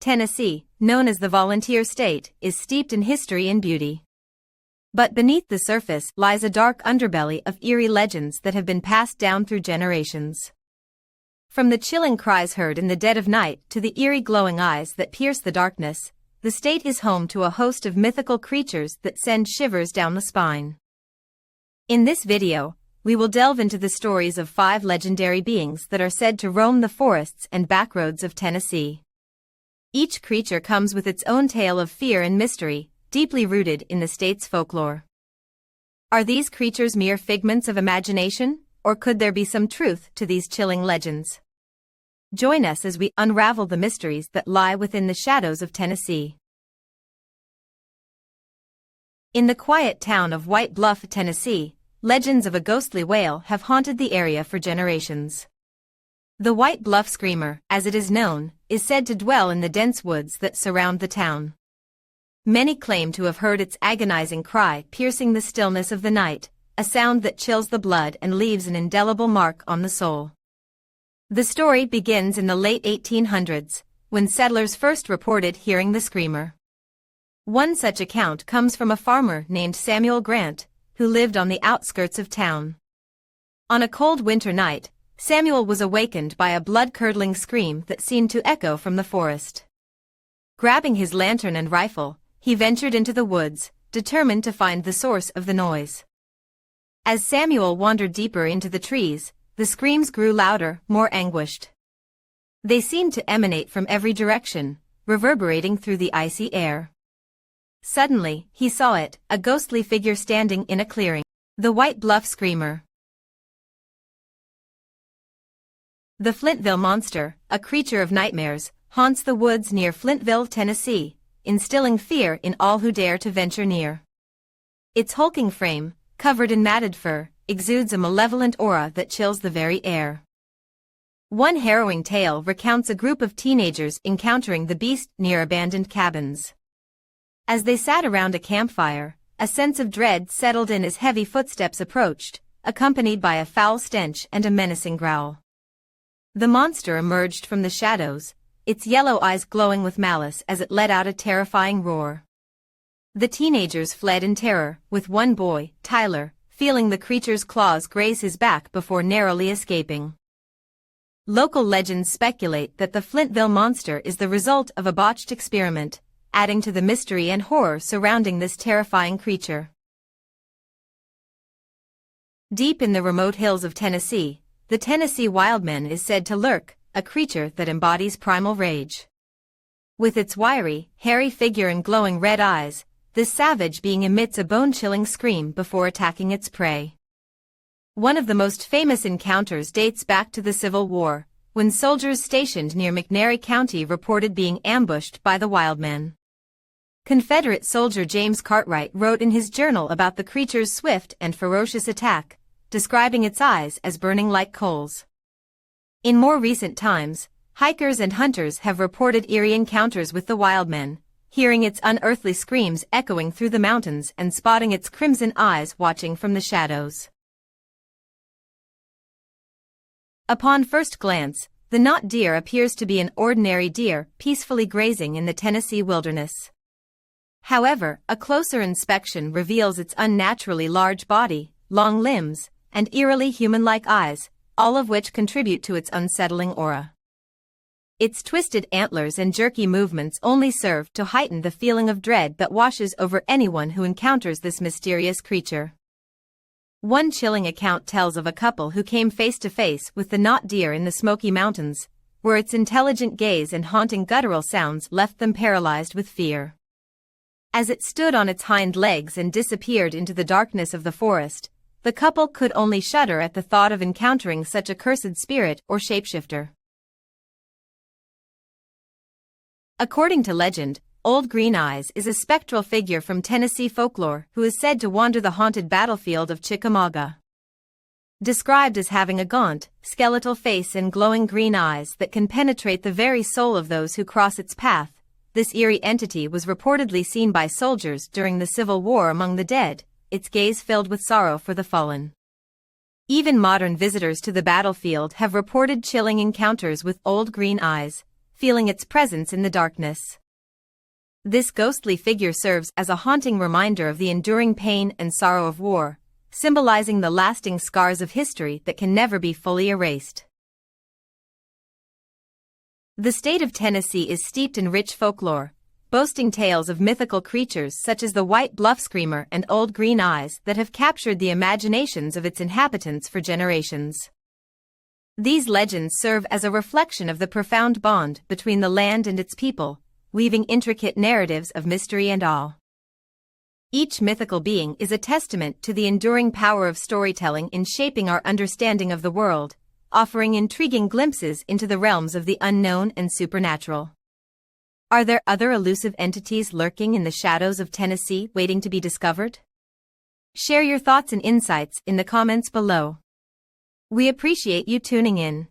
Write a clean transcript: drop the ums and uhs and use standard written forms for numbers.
Tennessee, known as the Volunteer State, is steeped in history and beauty. But beneath the surface lies a dark underbelly of eerie legends that have been passed down through generations. From the chilling cries heard in the dead of night to the eerie glowing eyes that pierce the darkness, the state is home to a host of mythical creatures that send shivers down the spine. In this video, we will delve into the stories of 5 legendary beings that are said to roam the forests and backroads of Tennessee. Each creature comes with its own tale of fear and mystery, deeply rooted in the state's folklore. Are these creatures mere figments of imagination, or could there be some truth to these chilling legends? Join us as we unravel the mysteries that lie within the shadows of Tennessee. In the quiet town of White Bluff, Tennessee, legends of a ghostly whale have haunted the area for generations. The White Bluff Screamer, as it is known, is said to dwell in the dense woods that surround the town. Many claim to have heard its agonizing cry piercing the stillness of the night, a sound that chills the blood and leaves an indelible mark on the soul. The story begins in the late 1800s, when settlers first reported hearing the screamer. One such account comes from a farmer named Samuel Grant, who lived on the outskirts of town. On a cold winter night, Samuel was awakened by a blood-curdling scream that seemed to echo from the forest. Grabbing his lantern and rifle, he ventured into the woods, determined to find the source of the noise. As Samuel wandered deeper into the trees, the screams grew louder, more anguished. They seemed to emanate from every direction, reverberating through the icy air. Suddenly, he saw it, a ghostly figure standing in a clearing. The White Bluff Screamer. The Flintville Monster, a creature of nightmares, haunts the woods near Flintville, Tennessee, instilling fear in all who dare to venture near. Its hulking frame, covered in matted fur, exudes a malevolent aura that chills the very air. One harrowing tale recounts a group of teenagers encountering the beast near abandoned cabins. As they sat around a campfire, a sense of dread settled in as heavy footsteps approached, accompanied by a foul stench and a menacing growl. The monster emerged from the shadows, its yellow eyes glowing with malice as it let out a terrifying roar. The teenagers fled in terror, with one boy, Tyler, feeling the creature's claws graze his back before narrowly escaping. Local legends speculate that the Flintville Monster is the result of a botched experiment, adding to the mystery and horror surrounding this terrifying creature. Deep in the remote hills of Tennessee, the Tennessee Wildman is said to lurk, a creature that embodies primal rage. With its wiry, hairy figure and glowing red eyes, this savage being emits a bone-chilling scream before attacking its prey. One of the most famous encounters dates back to the Civil War, when soldiers stationed near McNairy County reported being ambushed by the Wildman. Confederate soldier James Cartwright wrote in his journal about the creature's swift and ferocious attack, describing its eyes as burning like coals. In more recent times, hikers and hunters have reported eerie encounters with the Wildman, hearing its unearthly screams echoing through the mountains and spotting its crimson eyes watching from the shadows. Upon first glance, the knot deer appears to be an ordinary deer peacefully grazing in the Tennessee wilderness. However, a closer inspection reveals its unnaturally large body, long limbs, and eerily human-like eyes, all of which contribute to its unsettling aura. Its twisted antlers and jerky movements only serve to heighten the feeling of dread that washes over anyone who encounters this mysterious creature. One chilling account tells of a couple who came face to face with the knot deer in the Smoky Mountains, where its intelligent gaze and haunting guttural sounds left them paralyzed with fear. As it stood on its hind legs and disappeared into the darkness of the forest, the couple could only shudder at the thought of encountering such a cursed spirit or shapeshifter. According to legend, Old Green Eyes is a spectral figure from Tennessee folklore who is said to wander the haunted battlefield of Chickamauga. Described as having a gaunt, skeletal face and glowing green eyes that can penetrate the very soul of those who cross its path, this eerie entity was reportedly seen by soldiers during the Civil War among the dead, its gaze filled with sorrow for the fallen. Even modern visitors to the battlefield have reported chilling encounters with Old Green Eyes, feeling its presence in the darkness. This ghostly figure serves as a haunting reminder of the enduring pain and sorrow of war, symbolizing the lasting scars of history that can never be fully erased. The state of Tennessee is steeped in rich folklore, boasting tales of mythical creatures such as the White Bluff Screamer and Old Green Eyes that have captured the imaginations of its inhabitants for generations. These legends serve as a reflection of the profound bond between the land and its people, weaving intricate narratives of mystery and awe. Each mythical being is a testament to the enduring power of storytelling in shaping our understanding of the world, offering intriguing glimpses into the realms of the unknown and supernatural. Are there other elusive entities lurking in the shadows of Tennessee waiting to be discovered? Share your thoughts and insights in the comments below. We appreciate you tuning in.